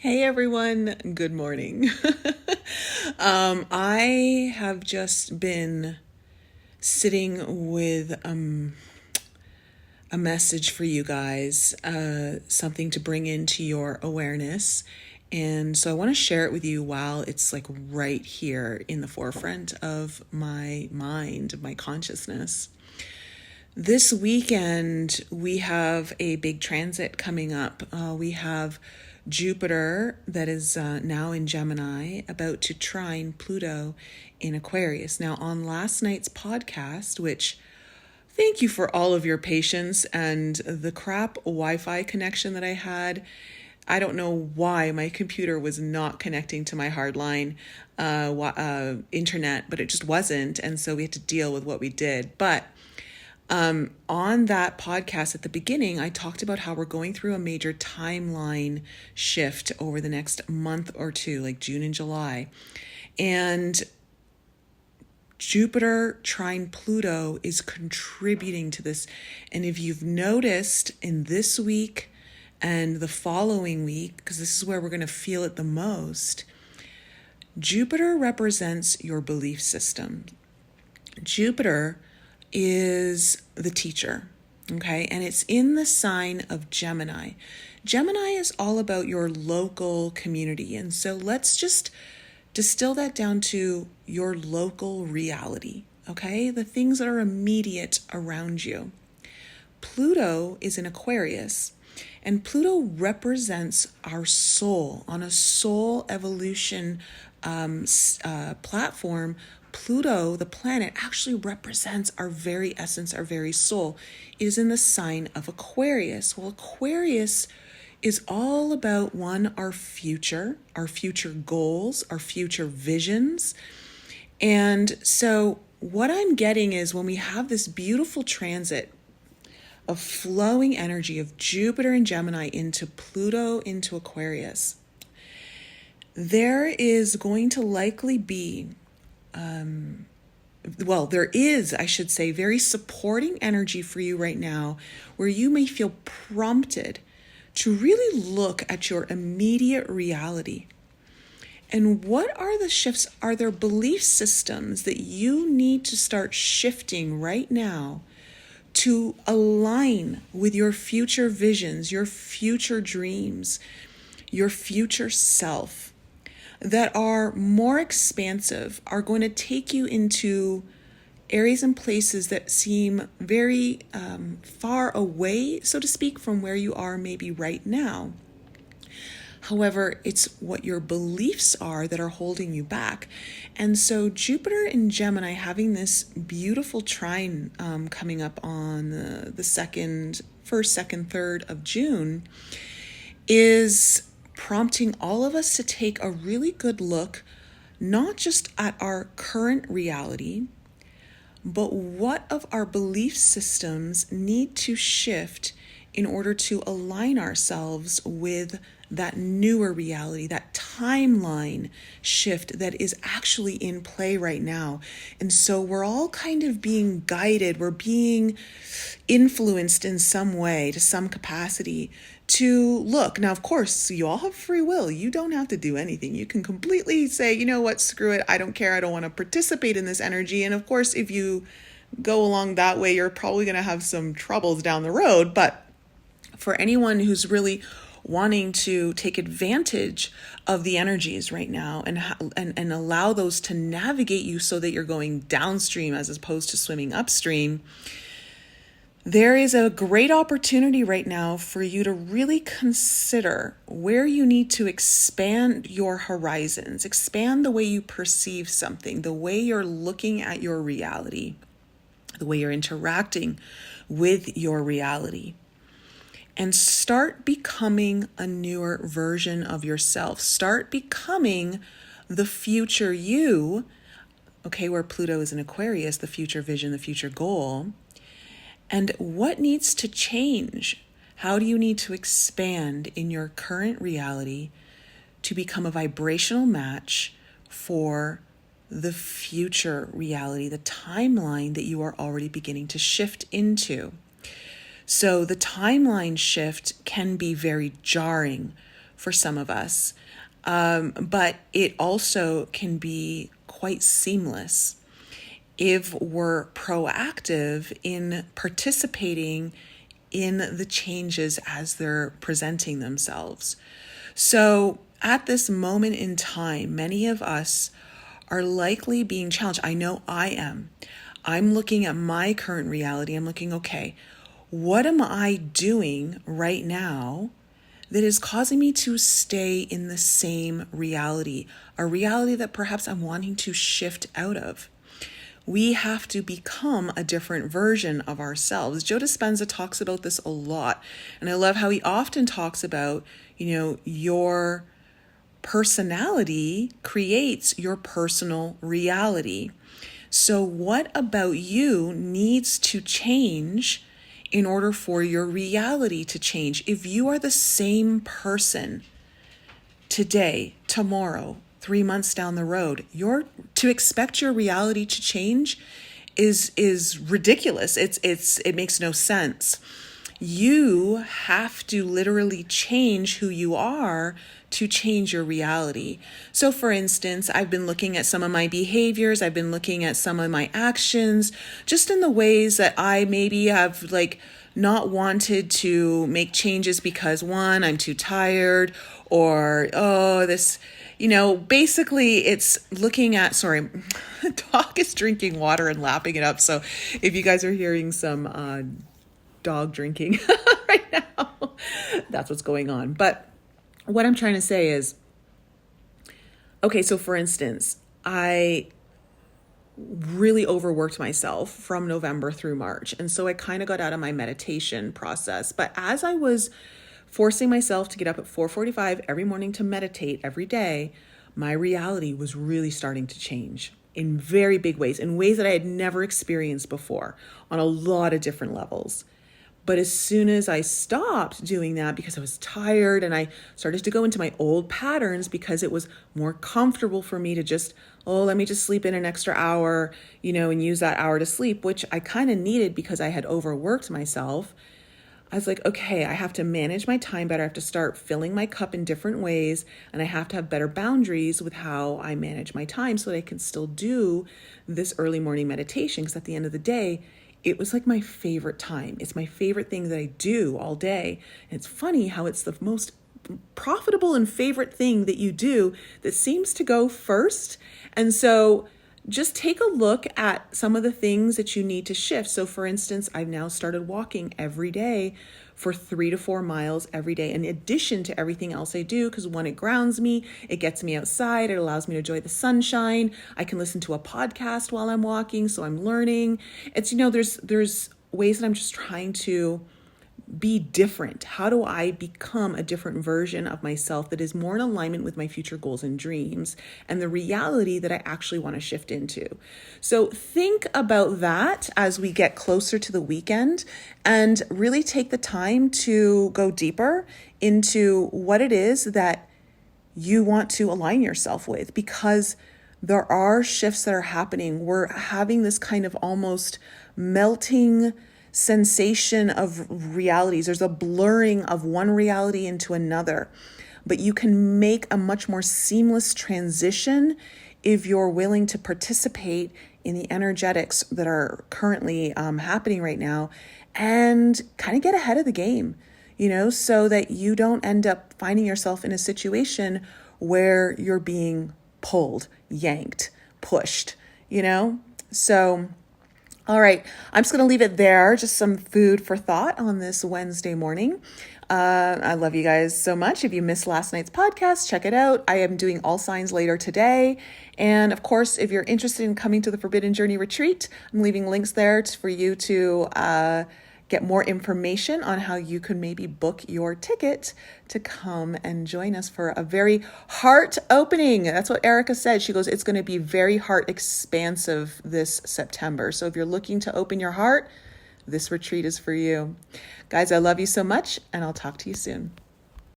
Hey everyone, good morning. I have just been sitting with a message for you guys, something to bring into your awareness. And so I want to share it with you while it's like right here in the forefront of my mind, of my consciousness. This weekend, we have a big transit coming up. We have Jupiter, that is now in Gemini, about to trine Pluto in Aquarius. Now, on last night's podcast, which thank you for all of your patience and the crap Wi-Fi connection that I had. I don't know why my computer was not connecting to my hardline internet, but it just wasn't. And so we had to deal with what we did. But on that podcast at the beginning, I talked about how we're going through a major timeline shift over the next month or two, like June and July. And Jupiter trine Pluto is contributing to this. And if you've noticed in this week and the following week, because this is where we're going to feel it the most, Jupiter represents your belief system. Jupiter is the teacher, okay? And it's in the sign of Gemini. Gemini is all about your local community. And so let's just distill that down to your local reality, okay? The things that are immediate around you. Pluto is in Aquarius, and Pluto represents our soul on a soul evolution platform. Pluto, the planet, actually represents our very essence, our very soul. It is in the sign of Aquarius. Well, Aquarius is all about our future goals, our future visions. And so what I'm getting is when we have this beautiful transit of flowing energy of Jupiter and Gemini into Pluto, into Aquarius, there is going to likely be there is, I should say, very supporting energy for you right now where you may feel prompted to really look at your immediate reality. And what are the shifts? Are there belief systems that you need to start shifting right now to align with your future visions, your future dreams, your future self? That are more expansive, are going to take you into areas and places that seem very far away, so to speak, from where you are maybe right now. However, it's what your beliefs are that are holding you back. And so Jupiter in Gemini having this beautiful trine coming up on the 1st, 2nd, 3rd of June is prompting all of us to take a really good look, not just at our current reality, but what of our belief systems need to shift in order to align ourselves with that newer reality, that timeline shift that is actually in play right now. And so we're all kind of being guided, we're being influenced in some way, to some capacity, to look. Now, of course, you all have free will. You don't have to do anything. You can completely say, you know what, screw it. I don't care. I don't want to participate in this energy. And of course, if you go along that way, you're probably going to have some troubles down the road. But for anyone who's really wanting to take advantage of the energies right now and allow those to navigate you so that you're going downstream as opposed to swimming upstream, there is a great opportunity right now for you to really consider where you need to expand your horizons, expand the way you perceive something, the way you're looking at your reality, the way you're interacting with your reality. And start becoming a newer version of yourself. Start becoming the future you, okay, where Pluto is in Aquarius, the future vision, the future goal. And what needs to change? How do you need to expand in your current reality to become a vibrational match for the future reality, the timeline that you are already beginning to shift into? So the timeline shift can be very jarring for some of us. But it also can be quite seamless if we're proactive in participating in the changes as they're presenting themselves. So at this moment in time, many of us are likely being challenged. I know I am. I'm looking at my current reality. I'm looking, okay, what am I doing right now that is causing me to stay in the same reality, a reality that perhaps I'm wanting to shift out of? We have to become a different version of ourselves. Joe Dispenza talks about this a lot. And I love how he often talks about, your personality creates your personal reality. So what about you needs to change in order for your reality to change? If you are the same person today, tomorrow, 3 months down the road, to expect your reality to change is ridiculous. It makes no sense. You have to literally change who you are to change your reality. So for instance, I've been looking at some of my behaviors, I've been looking at some of my actions, just in the ways that I maybe have not wanted to make changes because one, I'm too tired, or, basically it's looking at, sorry, dog is drinking water and lapping it up. So if you guys are hearing some dog drinking right now, that's what's going on. But what I'm trying to say is, okay, so for instance, I really overworked myself from November through March. And so I kind of got out of my meditation process. But as I was forcing myself to get up at 4:45 every morning to meditate every day, my reality was really starting to change in very big ways, in ways that I had never experienced before on a lot of different levels. But as soon as I stopped doing that because I was tired and I started to go into my old patterns because it was more comfortable for me to just, let me just sleep in an extra hour, and use that hour to sleep, which I kind of needed because I had overworked myself. I was like, okay, I have to manage my time better. I have to start filling my cup in different ways. And I have to have better boundaries with how I manage my time so that I can still do this early morning meditation. Because at the end of the day, it was like my favorite time. It's my favorite thing that I do all day. And it's funny how it's the most profitable and favorite thing that you do that seems to go first. And so just take a look at some of the things that you need to shift. So for instance, I've now started walking every day for 3 to 4 miles every day, in addition to everything else I do, because one, it grounds me, it gets me outside, it allows me to enjoy the sunshine. I can listen to a podcast while I'm walking, so I'm learning. It's, there's ways that I'm just trying to be different. How do I become a different version of myself that is more in alignment with my future goals and dreams and the reality that I actually want to shift into? So think about that as we get closer to the weekend and really take the time to go deeper into what it is that you want to align yourself with, because there are shifts that are happening. We're having this kind of almost melting sensation of realities. There's a blurring of one reality into another, but you can make a much more seamless transition if you're willing to participate in the energetics that are currently happening right now and kind of get ahead of the game, so that you don't end up finding yourself in a situation where you're being pulled, yanked, pushed, So all right, I'm just going to leave it there. Just some food for thought on this Wednesday morning. I love you guys so much. If you missed last night's podcast, check it out. I am doing all signs later today. And of course, if you're interested in coming to the Forbidden Journey Retreat, I'm leaving links there for you to get more information on how you can maybe book your ticket to come and join us for a very heart opening. That's what Erica said. She goes, it's going to be very heart expansive this September. So if you're looking to open your heart, this retreat is for you. Guys, I love you so much, and I'll talk to you soon.